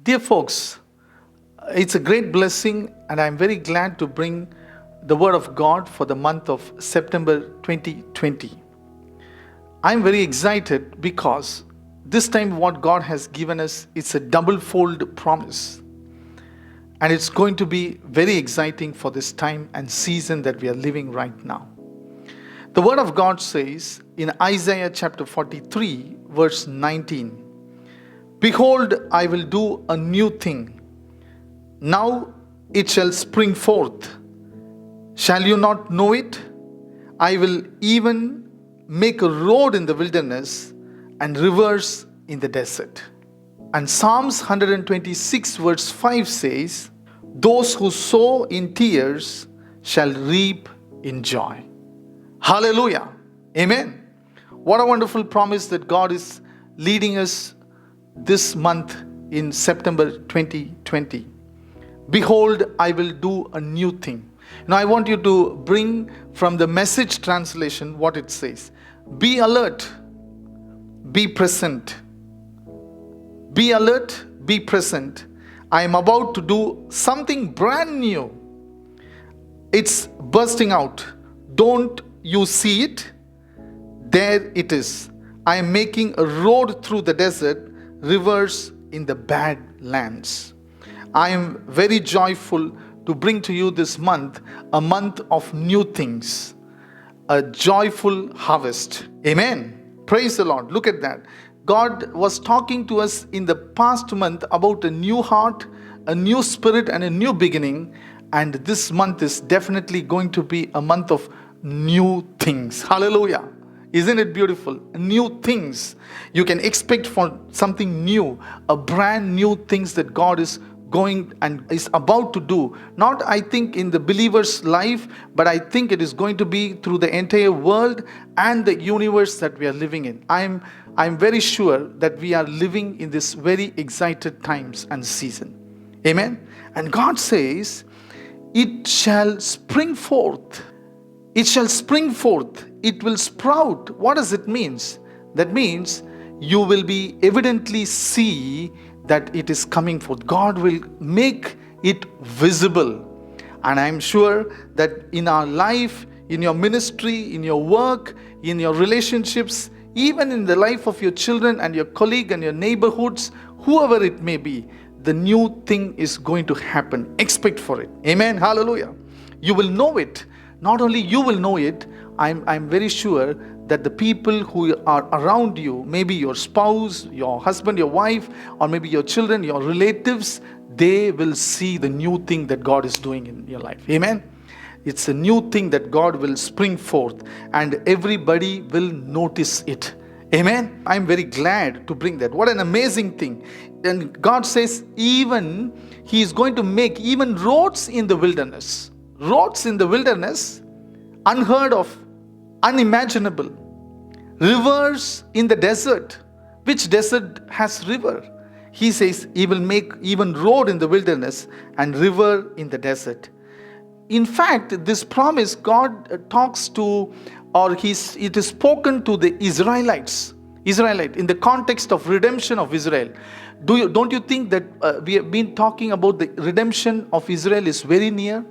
Dear folks, it's a great blessing, and I'm very glad to bring the Word of God for the month of September 2020. I'm very excited because this time what God has given us is a double-fold promise. And it's going to be very exciting for this time and season that we are living right now. The Word of God says in Isaiah chapter 43, verse 19, "Behold, I will do a new thing. Now it shall spring forth. Shall you not know it? I will even make a road in the wilderness and rivers in the desert." And Psalms 126 verse 5 says, "Those who sow in tears shall reap in joy." Hallelujah. Amen. What a wonderful promise that God is leading us this month in September 2020. Behold, I will do a new thing. Now I want you to bring from the Message translation what it says. Be alert, be present. Be alert, be present. I am about to do something brand new. It's bursting out. Don't you see it? There it is. I am making a road through the desert, rivers in the bad lands. I am very joyful to bring to you this month a month of new things, a joyful harvest. Amen. Praise the Lord. Look at that. God was talking to us in the past month about a new heart, a new spirit, and a new beginning. And this month is definitely going to be a month of new things. Hallelujah. Isn't it beautiful? New things. You can expect for something new, a brand new things that God is going and is about to do. Not, I think, in the believer's life, but I think it is going to be through the entire world and the universe that we are living in. I'm very sure that we are living in this very excited times and season. Amen. And God says, it shall spring forth. It shall spring forth. It will sprout. What does it mean? That means you will be evidently see that it is coming forth. God will make it visible. And I'm sure that in our life, in your ministry, in your work, in your relationships, even in the life of your children and your colleague and your neighborhoods, whoever it may be, the new thing is going to happen. Expect for it. Amen. Hallelujah. You will know it. Not only you will know it, I'm very sure that the people who are around you, maybe your spouse, your husband, your wife, or maybe your children, your relatives, they will see the new thing that God is doing in your life. Amen. It's a new thing that God will spring forth, and everybody will notice it. Amen. I'm very glad to bring that. What an amazing thing. And God says even He is going to make even roads in the wilderness. Roads in the wilderness, unheard of, unimaginable. Rivers in the desert. Which desert has river? He says He will make even road in the wilderness and river in the desert. In fact, this promise God talks to, or it is spoken to the Israelite in the context of redemption of Israel. Don't you think that we have been talking about the redemption of Israel is very near?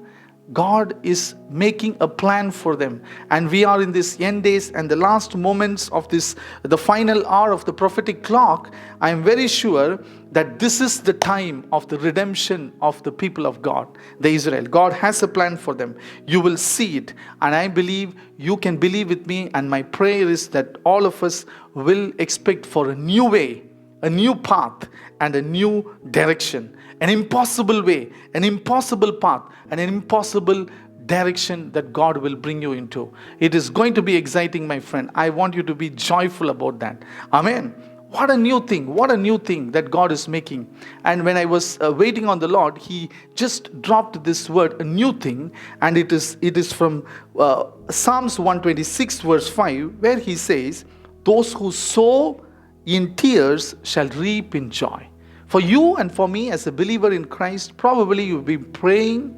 God is making a plan for them, and we are in this end days and the last moments of this, the final hour of the prophetic clock. I am very sure that this is the time of the redemption of the people of God, the Israel. God has a plan for them. You will see it, and I believe you can believe with me, and my prayer is that all of us will expect for a new way, a new path, and a new direction. An impossible way, an impossible path, and an impossible direction that God will bring you into. It is going to be exciting, my friend. I want you to be joyful about that. Amen. What a new thing. What a new thing that God is making. And when I was waiting on the Lord, He just dropped this word, a new thing. And it is from Psalms 126 verse 5, where He says, "Those who sow in tears shall reap in joy." For you and for me as a believer in Christ, probably you've been praying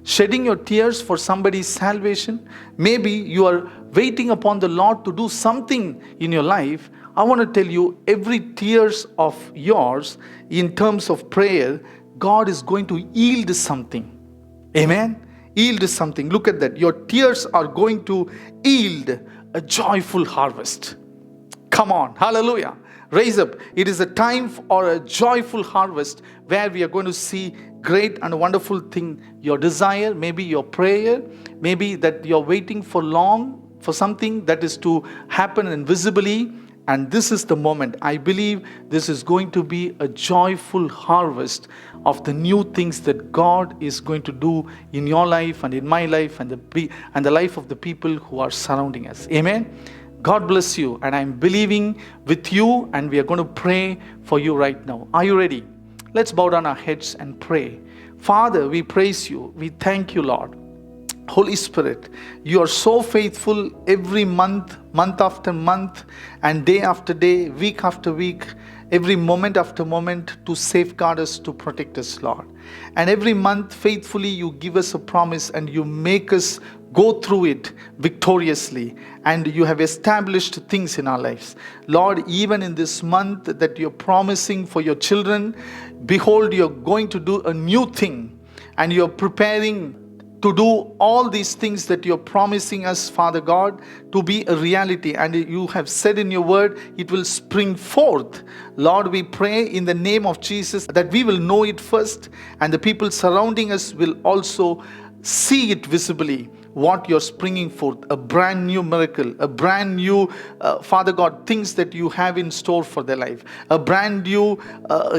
shedding your tears for somebody's salvation. Maybe you are waiting upon the Lord to do something in your life. I want to tell you, every tears of yours in terms of prayer, God is going to yield something. Amen. Yield something. Look at that. Your tears are going to yield a joyful harvest. Come on. Hallelujah. Raise up. It is a time for a joyful harvest where we are going to see great and wonderful thing. Your desire, maybe your prayer, maybe that you're waiting for long for something that is to happen invisibly. And this is the moment. I believe this is going to be a joyful harvest of the new things that God is going to do in your life and in my life and the life of the people who are surrounding us. Amen. God bless you. And I'm believing with you, and we are going to pray for you right now. Are you ready? Let's bow down our heads and pray. Father, we praise you. We thank you, Lord. Holy Spirit, you are so faithful every month, month after month, and day after day, week after week, every moment after moment, to safeguard us, to protect us, Lord. And every month, faithfully, you give us a promise and you make us go through it victoriously, and you have established things in our lives. Lord, even in this month that you're promising for your children, behold, you're going to do a new thing, and you're preparing to do all these things that you're promising us, Father God, to be a reality. And you have said in your word, it will spring forth. Lord, we pray in the name of Jesus that we will know it first, and the people surrounding us will also see it visibly, what you're springing forth, a brand new miracle, a brand new, Father God, things that you have in store for their life, a brand new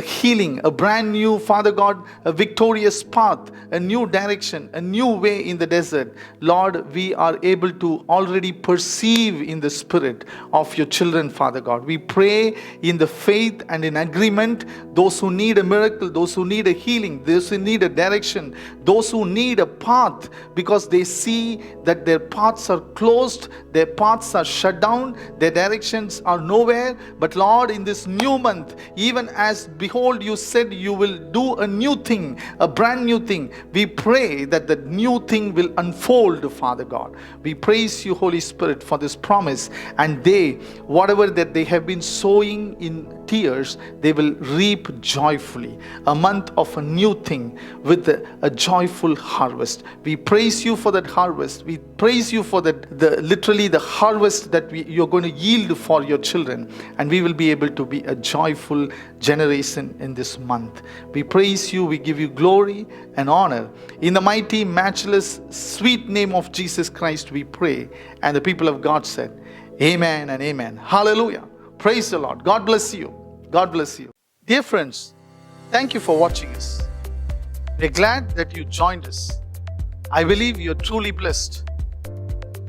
healing, a brand new, Father God, a victorious path, a new direction, a new way in the desert. Lord, we are able to already perceive in the spirit of your children, Father God. We pray in the faith and in agreement, those who need a miracle, those who need a healing, those who need a direction, those who need a path because they see that their paths are closed, their paths are shut down, their directions are nowhere. But Lord, in this new month, even as behold, you said you will do a new thing, a brand new thing, we pray that the new thing will unfold, Father God. We praise you, Holy Spirit, for this promise, and they, whatever that they have been sowing in tears, they will reap joyfully. A month of a new thing with a joyful harvest. We praise you for that harvest. We praise you for that, literally the harvest that you're going to yield for your children, and we will be able to be a joyful generation in this month. We praise you, we give you glory and honor. In the mighty, matchless, sweet name of Jesus Christ we pray. And the people of God said, amen and amen. Hallelujah. Praise the Lord. God bless you. God bless you. Dear friends, thank you for watching us. We're glad that you joined us. I believe you're truly blessed.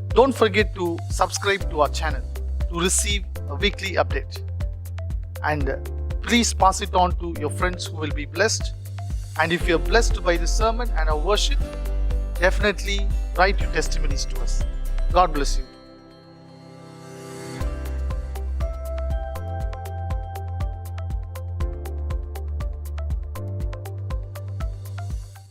Don't forget to subscribe to our channel to receive a weekly update. And please pass it on to your friends who will be blessed. And if you're blessed by the sermon and our worship, definitely write your testimonies to us. God bless you.